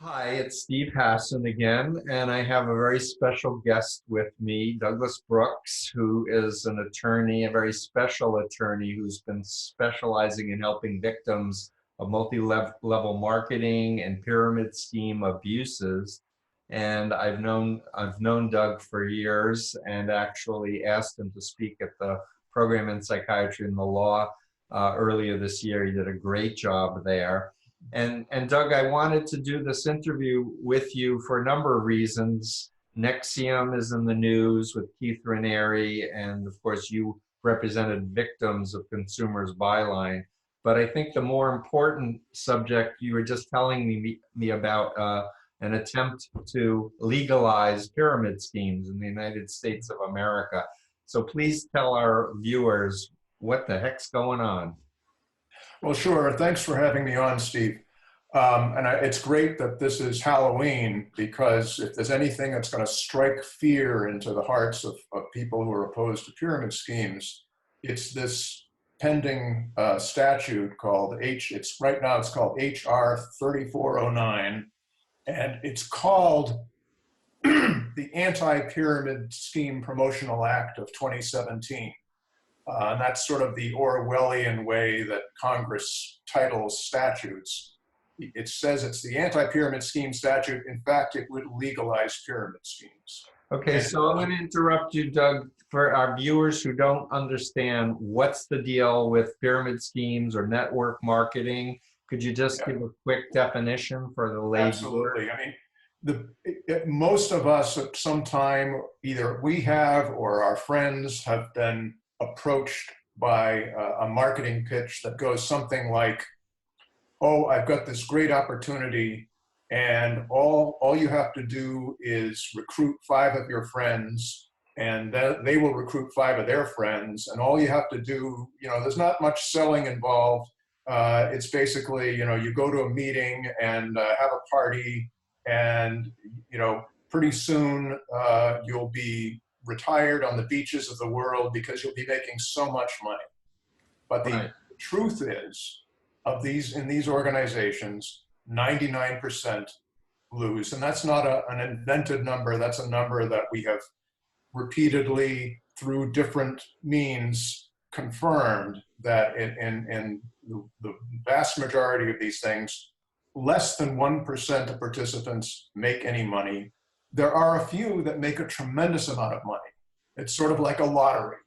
Hi, it's Steve Hassan again, and I have a very special guest with me, Douglas Brooks, who is an attorney, a very special attorney who's been specializing in helping victims of multi-level marketing and pyramid scheme abuses. And I've known Doug for years and actually asked him to speak at the program in psychiatry and the law earlier this year. He did a great job there. And Doug, I wanted to do this interview with you for a number of reasons. Nexium is in the news with Keith Raniere, and of course, you represented victims of Consumers Byline. But I think the more important subject you were just telling me about an attempt to legalize pyramid schemes in the United States of America. So please tell our viewers what the heck's going on. Well, sure. Thanks for having me on, Steve. It's great that this is Halloween, because if there's anything that's going to strike fear into the hearts of people who are opposed to pyramid schemes, it's this pending statute called right now it's called HR 3409, and it's called the Anti-Pyramid Scheme Promotional Act of 2017. And that's sort of the Orwellian way that Congress titles statutes. It says it's the anti-pyramid scheme statute. In fact, it would legalize pyramid schemes. Okay, so I'm going to interrupt you, Doug. For our viewers who don't understand, what's the deal with pyramid schemes or network marketing? Could you just give a quick definition for the lay Absolutely. I mean, most of us at some time, either we have or our friends have been approached by a marketing pitch that goes something like, oh, I've got this great opportunity, and all you have to do is recruit 5 of your friends, and they will recruit 5 of their friends, and all you have to do, there's not much selling involved. It's basically, you go to a meeting and have a party, and, pretty soon you'll be retired on the beaches of the world because you'll be making so much money. But the truth is, in these organizations, 99% lose. And that's not an invented number. That's a number that we have repeatedly, through different means, confirmed that in the vast majority of these things, less than 1% of participants make any money. There are a few that make a tremendous amount of money. It's sort of like a lottery.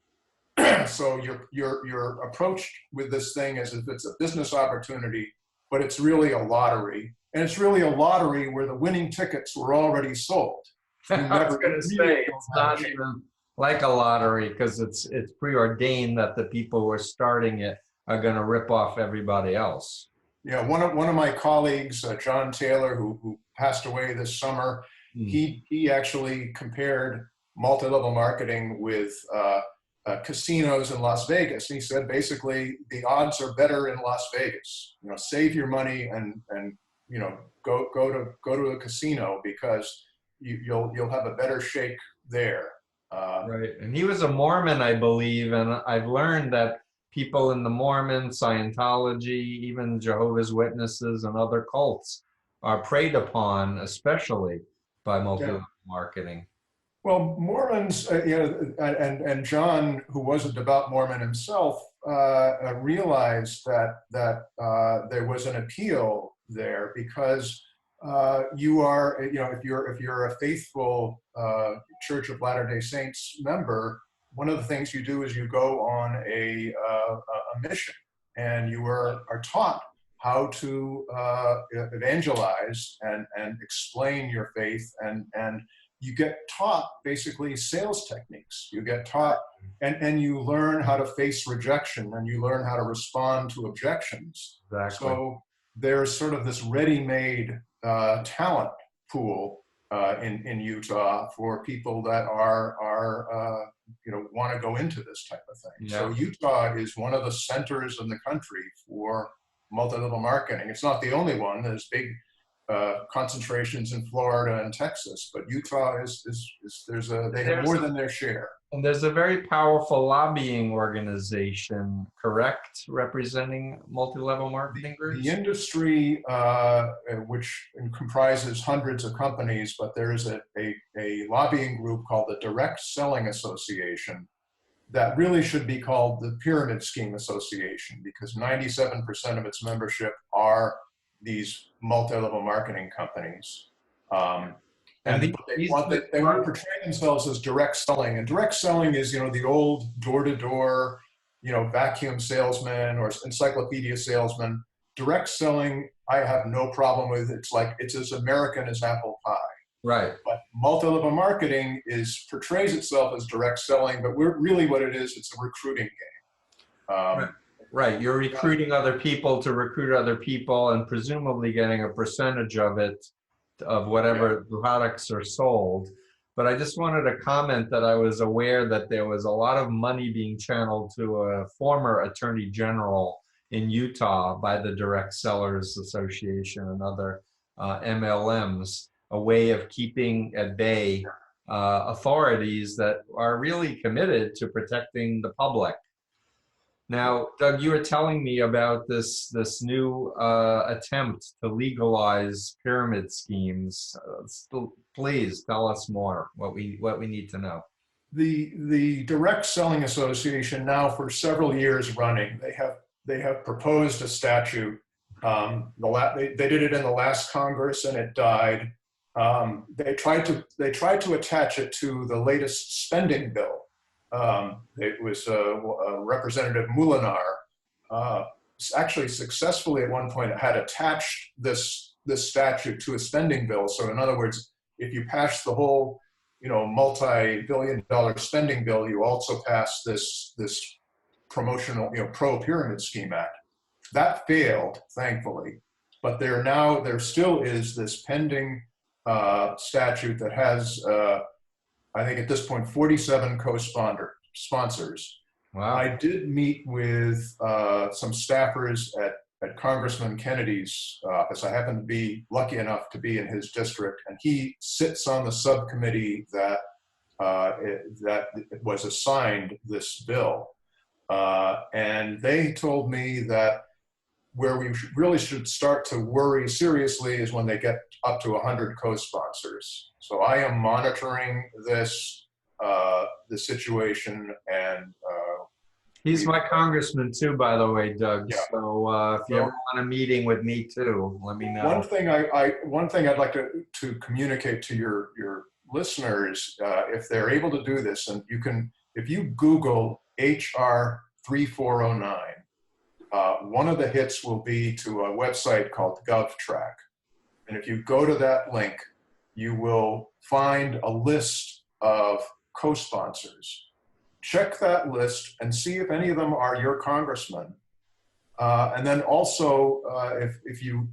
So you're approached with this thing as if it's a business opportunity, but it's really a lottery. And it's really a lottery where the winning tickets were already sold. I was going to say, it's not even like a lottery, because it's preordained that the people who are starting it are going to rip off everybody else. Yeah, one of my colleagues, John Taylor, who passed away this summer, he actually compared multi-level marketing with casinos in Las Vegas. And he said, basically, the odds are better in Las Vegas. Save your money and go to a casino, because you'll have a better shake there. Right, and he was a Mormon, I believe, and I've learned that people in the Mormon, Scientology, even Jehovah's Witnesses and other cults are preyed upon, especially by multi-level marketing. Well, Mormons, and John, who was a devout Mormon himself, realized that there was an appeal there, because you are, if you're a faithful Church of Latter-day Saints member, one of the things you do is you go on a mission, and you are taught how to evangelize and explain your faith, and you get taught basically sales techniques. You get taught, and you learn how to face rejection, and you learn how to respond to objections. Exactly. So there's sort of this ready-made talent pool in Utah for people that want to go into this type of thing. Yeah. So Utah is one of the centers in the country for multi-level marketing. It's not the only one. There's big concentrations in Florida and Texas, but Utah they have more than their share. And there's a very powerful lobbying organization, correct, representing multi-level marketing The groups? industry, which comprises hundreds of companies, but there is a lobbying group called the Direct Selling Association that really should be called the Pyramid Scheme Association, because 97% of its membership are these multi-level marketing companies. And And they want to portray themselves as direct selling. And direct selling is, the old door-to-door, vacuum salesman or encyclopedia salesman. Direct selling, I have no problem with. It's as American as apple pie. right. But multi-level marketing portrays itself as direct selling, but really what it is, it's a recruiting game. Right. Right. You're recruiting other people to recruit other people and presumably getting a percentage of it, of whatever products are sold. But I just wanted to comment that I was aware that there was a lot of money being channeled to a former attorney general in Utah by the Direct Sellers Association and other MLMs, a way of keeping at bay authorities that are really committed to protecting the public. Now, Doug, you were telling me about this new attempt to legalize pyramid schemes. Please tell us more. What we need to know. The Direct Selling Association now for several years running, they have proposed a statute. They did it in the last Congress and it died. They tried to attach it to the latest spending bill. It was Representative Molinar actually successfully at one point had attached this statute to a spending bill. So in other words, if you pass the whole multi-billion-dollar spending bill, you also pass this promotional pro-pyramid scheme act. That failed, thankfully, but there still is this pending statute that has I think at this point, 47 co-sponsors. Wow. I did meet with some staffers at Congressman Kennedy's office. I happen to be lucky enough to be in his district, and he sits on the subcommittee that was assigned this bill. And they told me that where we really should start to worry seriously is when they get up to 100 co-sponsors. So I am monitoring the situation, and he's my congressman too, by the way, Doug. Yeah. So if you ever want a meeting with me too, let me know. One thing I'd like to communicate to your listeners, if they're able to do this, and if you Google HR 3409. One of the hits will be to a website called GovTrack. And if you go to that link, you will find a list of co-sponsors. Check that list and see if any of them are your congressman. And then also, if you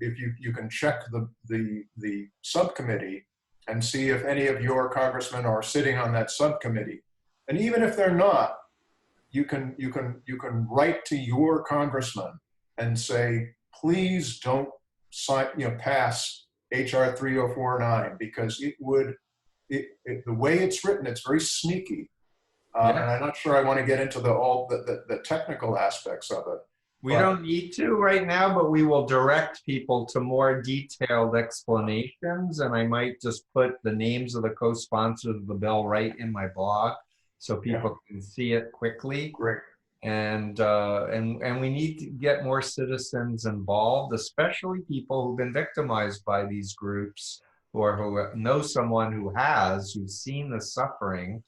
can check the subcommittee and see if any of your congressmen are sitting on that subcommittee. And even if they're not, you can write to your congressman and say, please don't pass HR 3049, because the way it's written, it's very sneaky. And I'm not sure I want to get into all the technical aspects of it. We don't need to right now, but we will direct people to more detailed explanations. And I might just put the names of the co-sponsors of the bill right in my blog, so people can see it quickly. Great. And we need to get more citizens involved, especially people who've been victimized by these groups, or who know someone who's seen the suffering.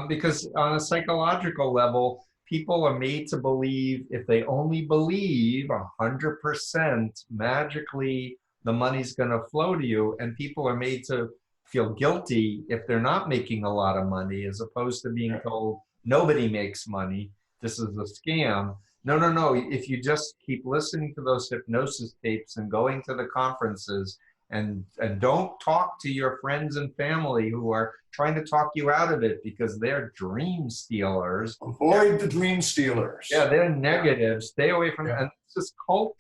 Because on a psychological level, people are made to believe if they only believe 100%, magically the money's going to flow to you, and people are made to feel guilty if they're not making a lot of money, as opposed to being told nobody makes money, this is a scam. No. If you just keep listening to those hypnosis tapes and going to the conferences, and don't talk to your friends and family who are trying to talk you out of it because they're dream stealers. Avoid the dream stealers. Yeah, they're negative. Stay away from and it's this cult,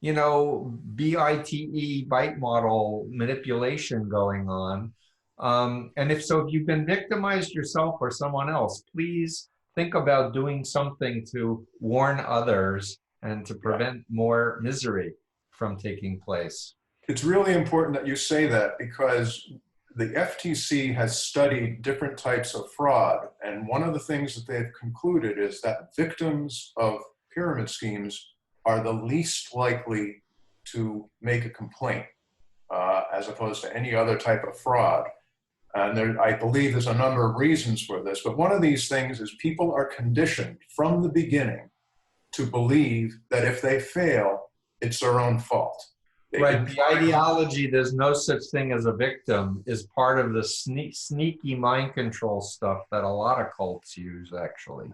BITE, bite model manipulation going on. And if so, if you've been victimized yourself or someone else, please think about doing something to warn others and to Yeah. prevent more misery from taking place. It's really important that you say that because the FTC has studied different types of fraud. And one of the things that they've concluded is that victims of pyramid schemes are the least likely to make a complaint as opposed to any other type of fraud. And there, I believe there's a number of reasons for this, but one of these things is people are conditioned from the beginning to believe that if they fail, it's their own fault. They've Right. been The trying. ideology, there's no such thing as a victim, is part of the sneaky mind control stuff that a lot of cults use, actually.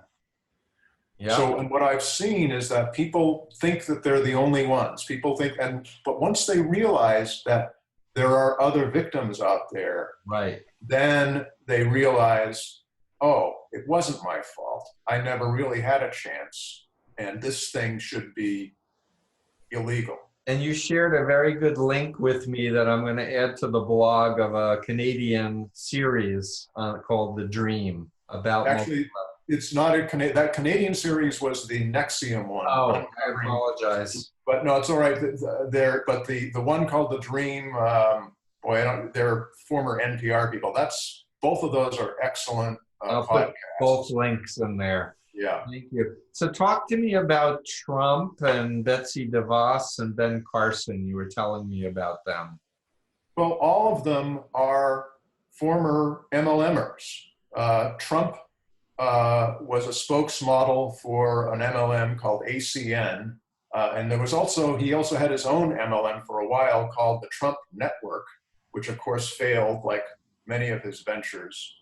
Yeah. So, and what I've seen is that people think that they're the only ones. People think, but once they realize that there are other victims out there, Right. then they realize, oh, it wasn't my fault. I never really had a chance, and this thing should be illegal. And you shared a very good link with me that I'm going to add to the blog of a Canadian series called The Dream about Actually, it's not a that Canadian series was the Nexium one. Oh, I apologize. But no, it's all right. There, but the one called The Dream, boy, they're former NPR people. That's both of those are excellent I'll podcasts. put both links in there. Yeah. Thank you. So talk to me about Trump and Betsy DeVos and Ben Carson. You were telling me about them. Well, all of them are former MLMers. Trump was a spokesmodel for an MLM called ACN. And there was also, he also had his own MLM for a while called the Trump Network, which of course failed like many of his ventures.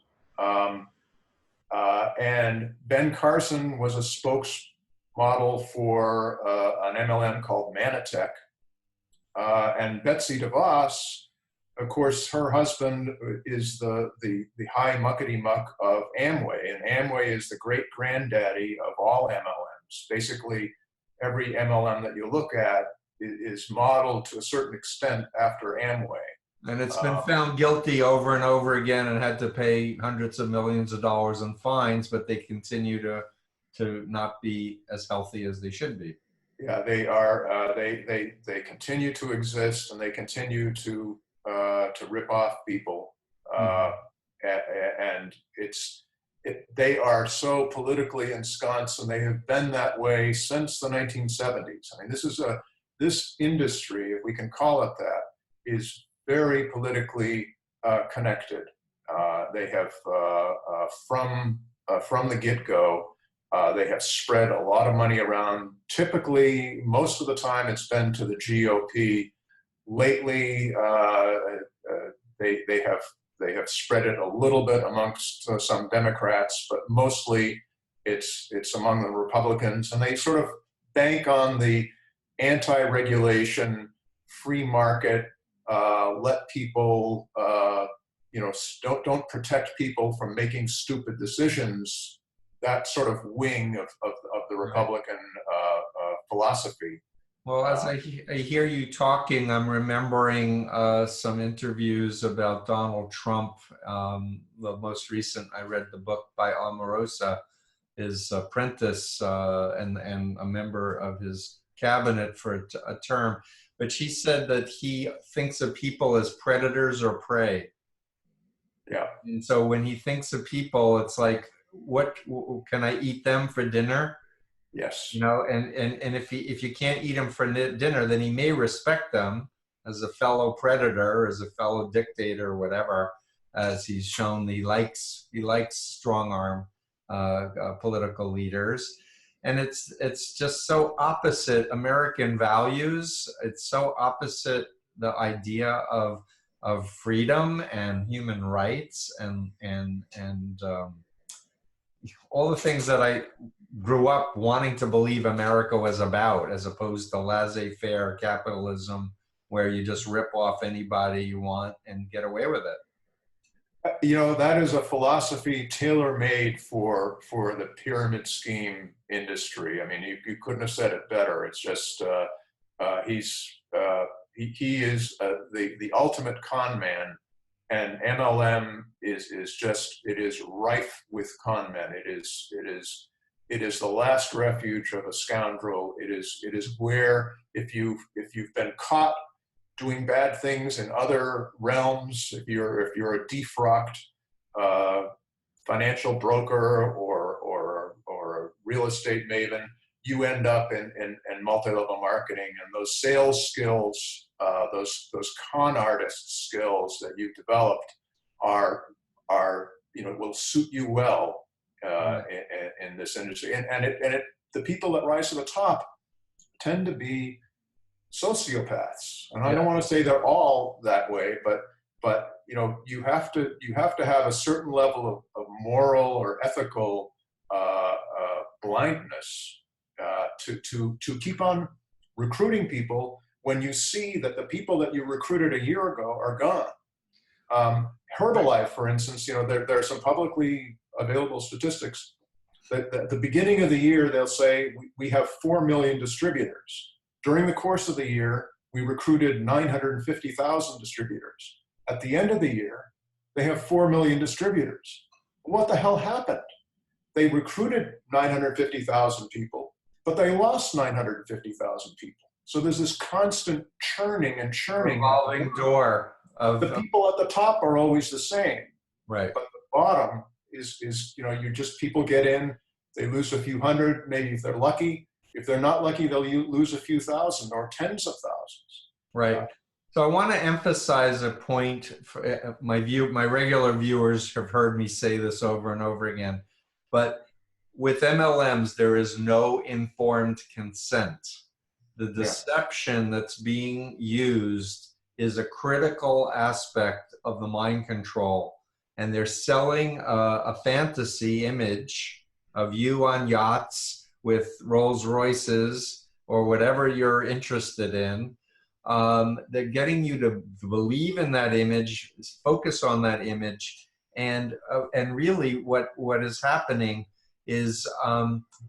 And Ben Carson was a spokesmodel for an MLM called Manatech. And Betsy DeVos, of course, her husband is the high muckety muck of Amway, and Amway is the great granddaddy of all MLMs. Basically, every MLM that you look at is modeled to a certain extent after Amway. And it's been found guilty over and over again and had to pay hundreds of millions of dollars in fines, but they continue to not be as healthy as they should be. Yeah, they are. They continue to exist, and they continue to rip off people, and they are so politically ensconced, and they have been that way since the 1970s. I mean, this industry, if we can call it that, is very politically connected. They have from the get-go. They have spread a lot of money around. Typically, most of the time, it's been to the GOP. Lately, they have spread it a little bit amongst some Democrats, but mostly it's among the Republicans, and they sort of bank on the anti-regulation, free market, let people, don't protect people from making stupid decisions. That sort of wing of the Republican philosophy. Well, as I hear you talking, I'm remembering some interviews about Donald Trump. The most recent, I read the book by Omarosa, his apprentice and a member of his cabinet for a term. But she said that he thinks of people as predators or prey. Yeah. And so when he thinks of people, it's like, what can I eat them for dinner? Yes. You know, and if you can't eat them for dinner, then he may respect them as a fellow predator, as a fellow dictator, or whatever, as he's shown he likes strong arm political leaders. And it's just so opposite American values. It's so opposite the idea of freedom and human rights and all the things that I grew up wanting to believe America was about, as opposed to laissez-faire capitalism, where you just rip off anybody you want and get away with it. That is a philosophy tailor-made for the pyramid scheme industry. I mean, you couldn't have said it better. It's just he is the ultimate con man, And MLM is just, it is rife with con men. It is the last refuge of a scoundrel. It is where if you've been caught doing bad things in other realms, if you're a defrocked financial broker or a real estate maven, you end up in multi-level marketing, and those sales skills, those con artist skills that you've developed are will suit you well in this industry. And the people that rise to the top tend to be sociopaths, and I don't want to say they're all that way, but you have to have a certain level of moral or ethical blindness to keep on recruiting people when you see that the people that you recruited a year ago are gone. Herbalife, for instance, there are some publicly available statistics that at the beginning of the year they'll say we have 4 million distributors. During the course of the year, we recruited 950,000 distributors. At the end of the year, they have 4 million distributors. What the hell happened? They recruited 950,000 people, but they lost 950,000 people. So there's this constant churning and churning. Revolving door of the people at the top are always the same. Right. But the bottom is people get in, they lose a few hundred, maybe if they're lucky. If they're not lucky, they'll lose a few thousand or tens of thousands. Right. So I want to emphasize a point. For my regular viewers have heard me say this over and over again, but with MLMs, there is no informed consent. The deception that's being used is a critical aspect of the mind control. And they're selling a fantasy image of you on yachts with Rolls Royces or whatever you're interested in. They're getting you to believe in that image, focus on that image, and really what is happening is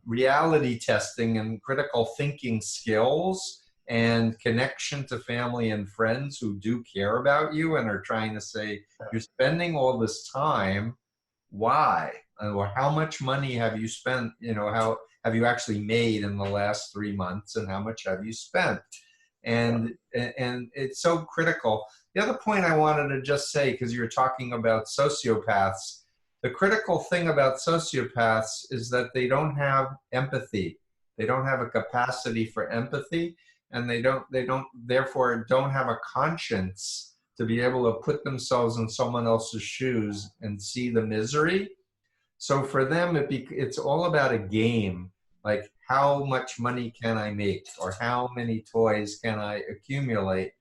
reality testing and critical thinking skills and connection to family and friends who do care about you and are trying to say, you're spending all this time, why? Or how much money have you spent, how have you actually made in the last 3 months, and how much have you spent? And it's so critical. The other point I wanted to just say, because you were talking about sociopaths, the critical thing about sociopaths is that they don't have empathy. They don't have a capacity for empathy, and they therefore don't have a conscience to be able to put themselves in someone else's shoes and see the misery. So for them, it's all about a game, like how much money can I make, or how many toys can I accumulate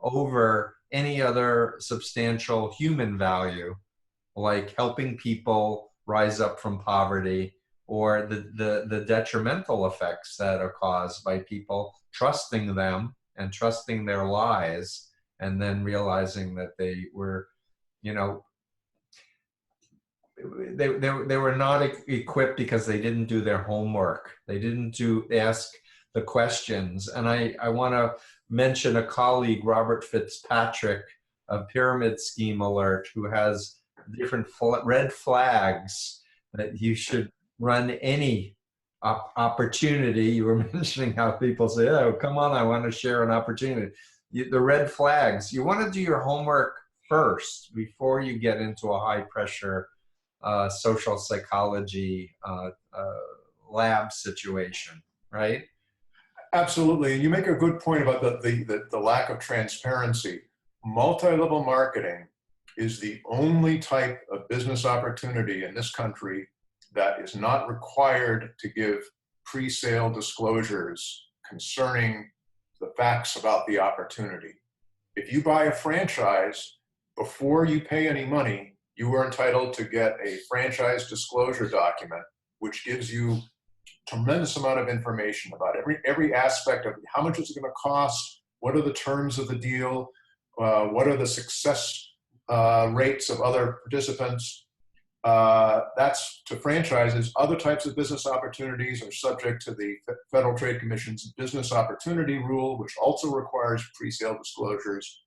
over any other substantial human value, like helping people rise up from poverty, or the detrimental effects that are caused by people trusting them and trusting their lies, and then realizing that they were, they were not equipped because they didn't do their homework. They didn't ask the questions. And I want to mention a colleague, Robert Fitzpatrick of Pyramid Scheme Alert, who has different red flags that you should run any opportunity. You were mentioning how people say, oh, come on, I want to share an opportunity. The red flags, you want to do your homework first before you get into a high pressure social psychology lab situation, right? Absolutely. And you make a good point about the lack of transparency. Multi-level marketing is the only type of business opportunity in this country that is not required to give pre-sale disclosures concerning the facts about the opportunity. If you buy a franchise, before you pay any money, you are entitled to get a franchise disclosure document, which gives you tremendous amount of information about every aspect of how much is it going to cost, what are the terms of the deal, what are the success rates of other participants. That's to franchises. Other types of business opportunities are subject to the Federal Trade Commission's business opportunity rule, which also requires pre-sale disclosures.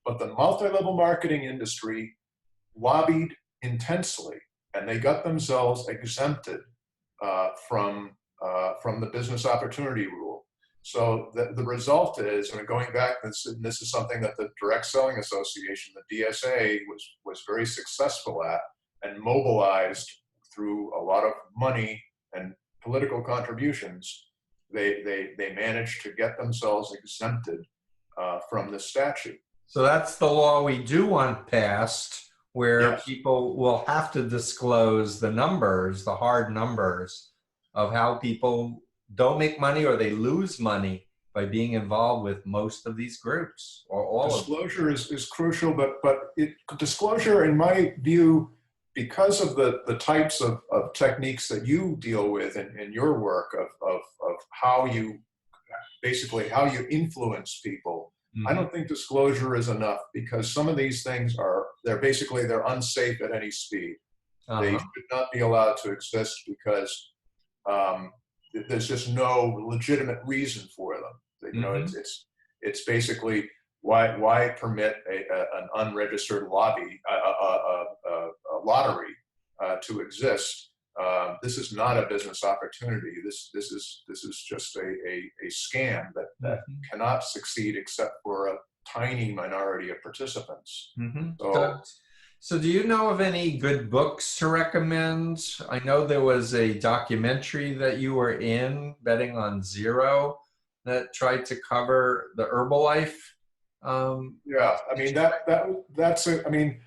But the multi-level marketing industry lobbied intensely, and they got themselves exempted from the business opportunity rule. So the result is, and going back, this is something that the Direct Selling Association, the DSA, was very successful at and mobilized through a lot of money and political contributions. They managed to get themselves exempted from the statute. So that's the law we do want passed, where Yes. people will have to disclose the numbers, the hard numbers of how people don't make money or they lose money by being involved with most of these groups or all of them. Disclosure is crucial, but disclosure, in my view, because of the types of techniques that you deal with in your work of how you basically how you influence people, I don't think disclosure is enough, because some of these things they're unsafe at any speed. They should not be allowed to exist because there's just no legitimate reason for them. You know, it's basically why permit an unregistered lottery to exist. This is not a business opportunity. This is just a scam that cannot succeed except for a tiny minority of participants. So do you know of any good books to recommend? I know there was a documentary that you were in, Betting on Zero, that tried to cover the Herbalife. Yeah, I mean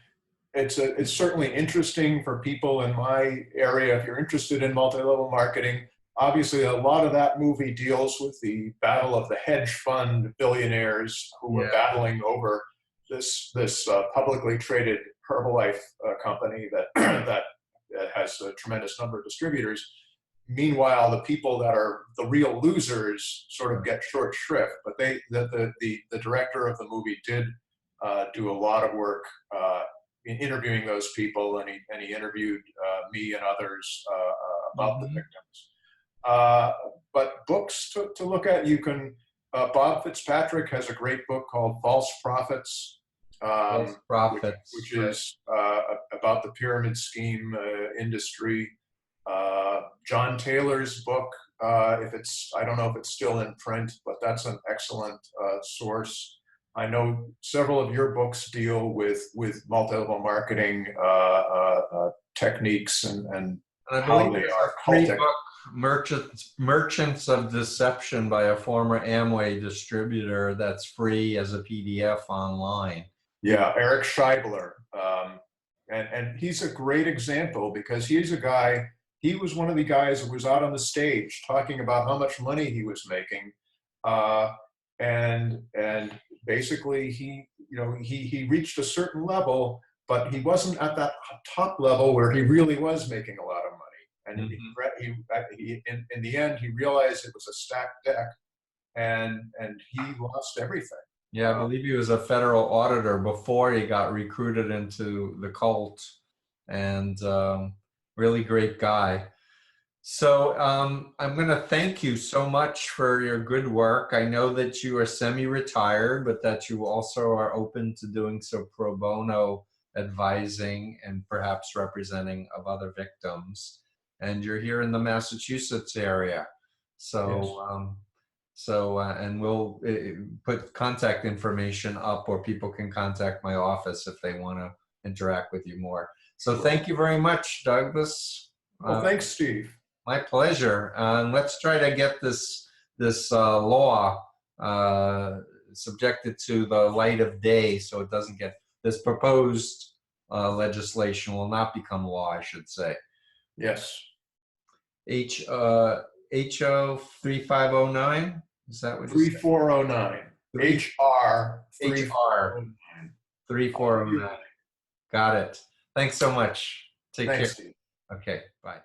it's certainly interesting for people in my area. If you're interested in multi-level marketing, obviously a lot of that movie deals with the battle of the hedge fund billionaires who were battling over this publicly traded Herbalife company that that has a tremendous number of distributors. Meanwhile, the people that are the real losers sort of get short shrift. But the director of the movie did do a lot of work in interviewing those people, and he interviewed me and others about the victims. But books to look at, you can. Bob Fitzpatrick has a great book called False Prophets, which is about the pyramid scheme industry. John Taylor's book, I don't know if it's still in print, but that's an excellent source. I know several of your books deal with multi-level marketing techniques and how they are cultic. Merchants of Deception by a former Amway distributor that's free as a PDF online. Yeah, Eric Scheibler. And he's a great example, because he was one of the guys who was out on the stage talking about how much money he was making. And basically he reached a certain level, but he wasn't at that top level where he really was making a lot of money. And in the end, he realized it was a stacked deck, and he lost everything. Yeah, I believe he was a federal auditor before he got recruited into the cult, and really great guy. So I'm going to thank you so much for your good work. I know that you are semi-retired, but that you also are open to doing so pro bono advising and perhaps representing of other victims. And you're here in the Massachusetts area. So, yes. And we'll put contact information up where people can contact my office if they want to interact with you more. So thank you very much, Douglas. Well, thanks, Steve. My pleasure. Let's try to get this law subjected to the light of day, so it doesn't get, this proposed legislation will not become law, I should say. Yes. HO 3509. Is that what 3409. HR 3409. Got it. Thanks so much. Take care. Steve. Okay. Bye.